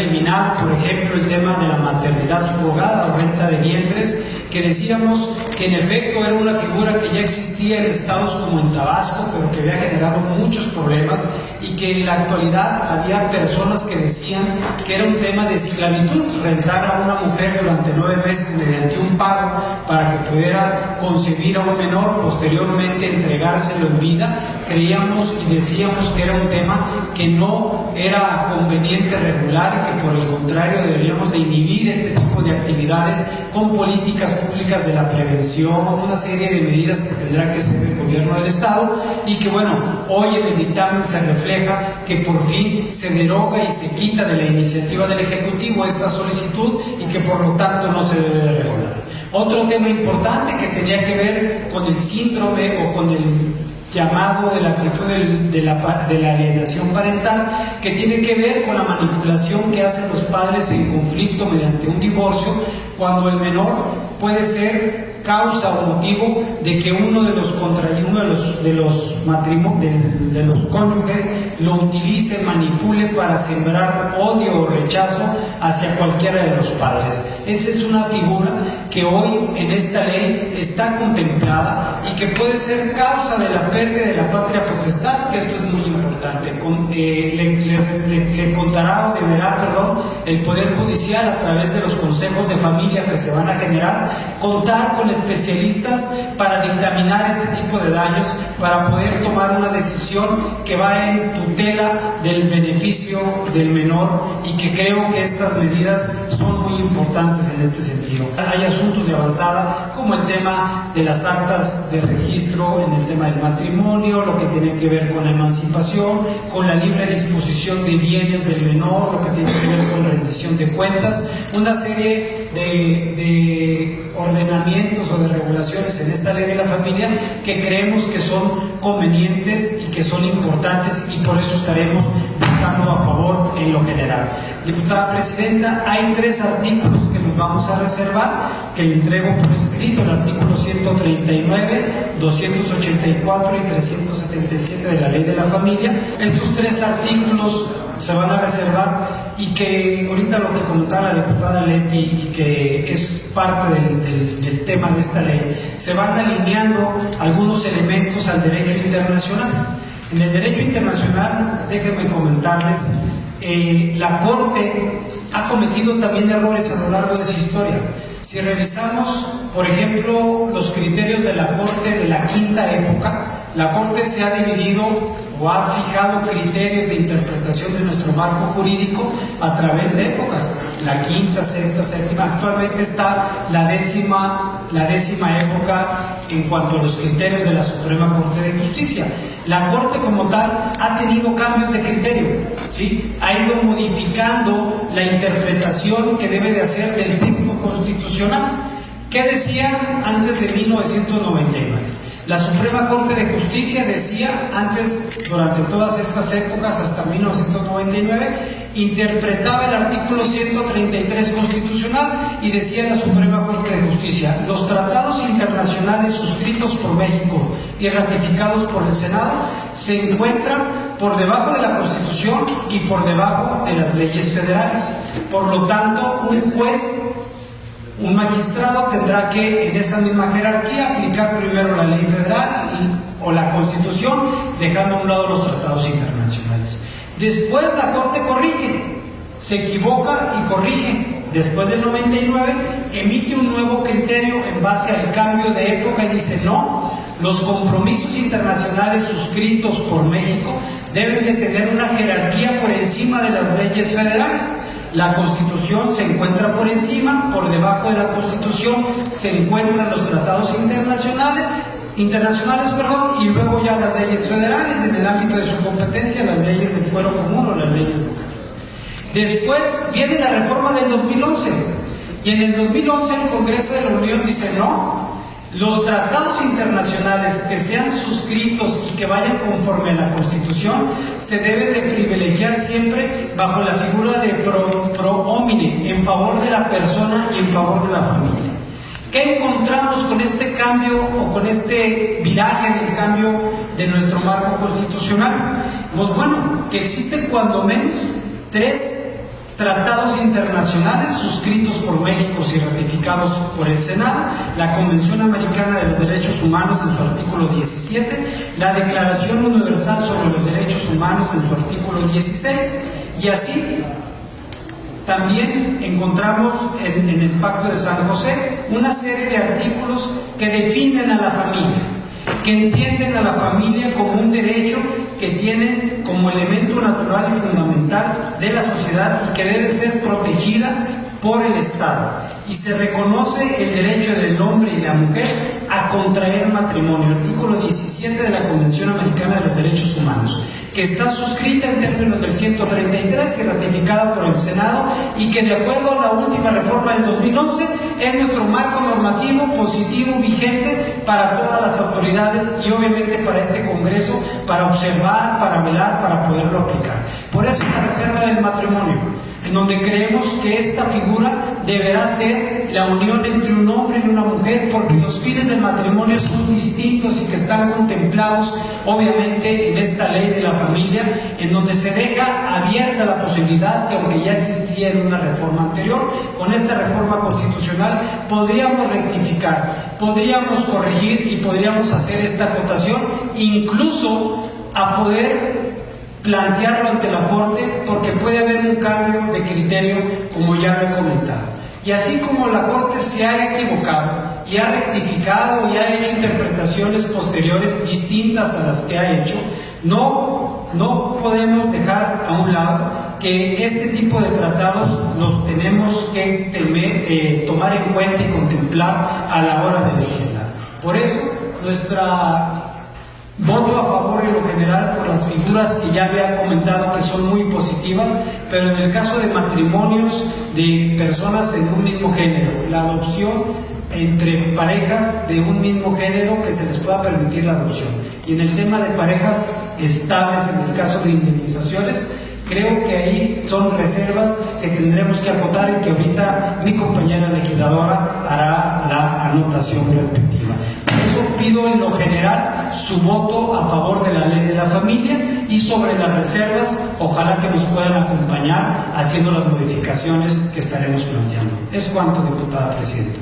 eliminado, por ejemplo, el tema de la maternidad subrogada o venta de vientres, que decíamos que en efecto era una figura que ya existía en estados como en Tabasco, pero que había generado muchos problemas, y que en la actualidad había personas que decían que era un tema de esclavitud, rentar a una mujer durante 9 meses mediante un pago para que pudiera concebir a un menor, posteriormente entregárselo en vida. Creíamos y decíamos que era un tema que no era conveniente regular y que por el contrario deberíamos de inhibir este tipo de actividades con políticas públicas de la prevención, una serie de medidas que tendrá que hacer el gobierno del Estado, y que bueno, hoy en el dictamen se refleja que por fin se deroga y se quita de la iniciativa del Ejecutivo esta solicitud y que por lo tanto no se debe de regular. Otro tema importante que tenía que ver con el síndrome o con el llamado de la actitud de la alienación parental, que tiene que ver con la manipulación que hacen los padres en conflicto mediante un divorcio, cuando el menor puede ser causa o motivo de que uno de los cónyuges lo utilice, manipule para sembrar odio o rechazo hacia cualquiera de los padres. Esa es una figura que hoy en esta ley está contemplada y que puede ser causa de la pérdida de la patria potestad, que esto es muy importante. Le contará o deberá, el Poder Judicial, a través de los consejos de familia que se van a generar, contar con especialistas para dictaminar este tipo de daños, para poder tomar una decisión que va en tutela del beneficio del menor, y que creo que estas medidas son muy importantes en este sentido. Hay asuntos de avanzada como el tema de las actas de registro en el tema del matrimonio, lo que tiene que ver con la emancipación, con la libre disposición de bienes del menor, lo que tiene que ver con la rendición de cuentas, una serie de ordenamientos o de regulaciones en esta ley de la familia que creemos que son convenientes y que son importantes, y por eso estaremos votando a favor en lo general. Diputada Presidenta, hay 3 artículos que nos vamos a reservar, que le entrego por escrito: el artículo 139, 284 y 377 de la Ley de la Familia. Estos 3 artículos se van a reservar, y que ahorita lo que comentaba la diputada Leti, y que es parte del tema de esta ley, se van alineando algunos elementos al derecho internacional. En el derecho internacional, déjenme comentarles, la Corte ha cometido también errores a lo largo de su historia. Si revisamos, por ejemplo, los criterios de la Corte de la quinta época, la Corte se ha dividido o ha fijado criterios de interpretación de nuestro marco jurídico a través de épocas: la quinta, sexta, séptima. Actualmente está la décima época en cuanto a los criterios de la Suprema Corte de Justicia. La Corte como tal ha tenido cambios de criterio, ¿sí? Ha ido modificando la interpretación que debe de hacer del texto constitucional. ¿Qué decía antes de 1999? La Suprema Corte de Justicia decía antes, durante todas estas épocas, hasta 1999, interpretaba el artículo 133 constitucional y decía la Suprema Corte de Justicia: los tratados internacionales suscritos por México y ratificados por el Senado se encuentran por debajo de la Constitución y por debajo de las leyes federales. Por lo tanto, un magistrado tendrá que, en esa misma jerarquía, aplicar primero la ley federal o la Constitución, dejando a un lado los tratados internacionales. Después la Corte corrige, se equivoca y corrige. Después del 99 emite un nuevo criterio en base al cambio de época y dice: no, los compromisos internacionales suscritos por México deben de tener una jerarquía por encima de las leyes federales. La Constitución se encuentra por encima, por debajo de la Constitución se encuentran los tratados internacionales, y luego ya las leyes federales, en el ámbito de su competencia, las leyes del fuero común o las leyes locales. Después viene la reforma del 2011, y en el 2011 el Congreso de la Unión dice: no, los tratados internacionales que sean suscritos y que vayan conforme a la Constitución se deben de privilegiar siempre bajo la figura de pro homine, en favor de la persona y en favor de la familia. ¿Qué encontramos con este cambio o con este viraje en el cambio de nuestro marco constitucional? Pues bueno, que existen cuando menos 3 tratados internacionales suscritos por México y ratificados por el Senado, la Convención Americana de los Derechos Humanos en su artículo 17, la Declaración Universal sobre los Derechos Humanos en su artículo 16, y así también encontramos en el Pacto de San José una serie de artículos que definen a la familia, que entienden a la familia como un derecho que tiene como elemento natural y fundamental de la sociedad y que debe ser protegida por el Estado. Y se reconoce el derecho del hombre y la mujer a contraer matrimonio, artículo 17 de la Convención Americana de los Derechos Humanos, que está suscrita en términos del 133 y ratificada por el Senado, y que de acuerdo a la última reforma del 2011 es nuestro marco normativo positivo vigente para todas las autoridades y obviamente para este Congreso, para observar, para velar, para poderlo aplicar. Por eso la reserva del matrimonio, en donde creemos que esta figura deberá ser la unión entre un hombre y una mujer, porque los fines del matrimonio son distintos y que están contemplados obviamente en esta ley de la familia, en donde se deja abierta la posibilidad que, aunque ya existía en una reforma anterior, con esta reforma constitucional podríamos rectificar, podríamos corregir y podríamos hacer esta acotación, incluso a poder plantearlo ante la Corte, porque puede haber un cambio de criterio, como ya lo he comentado. Y así como la Corte se ha equivocado y ha rectificado y ha hecho interpretaciones posteriores distintas a las que ha hecho, no podemos dejar a un lado que este tipo de tratados los tenemos que tomar en cuenta y contemplar a la hora de legislar. Por eso, nuestra voto a favor en lo general por las figuras que ya había comentado, que son muy positivas, pero en el caso de matrimonios de personas en un mismo género, la adopción entre parejas de un mismo género, que se les pueda permitir la adopción. Y en el tema de parejas estables, en el caso de indemnizaciones, creo que ahí son reservas que tendremos que acotar y que ahorita mi compañera legisladora hará la anotación respectiva. Por eso pido en lo general su voto a favor de la ley de la familia, y sobre las reservas, ojalá que nos puedan acompañar haciendo las modificaciones que estaremos planteando. Es cuanto, diputada presidenta.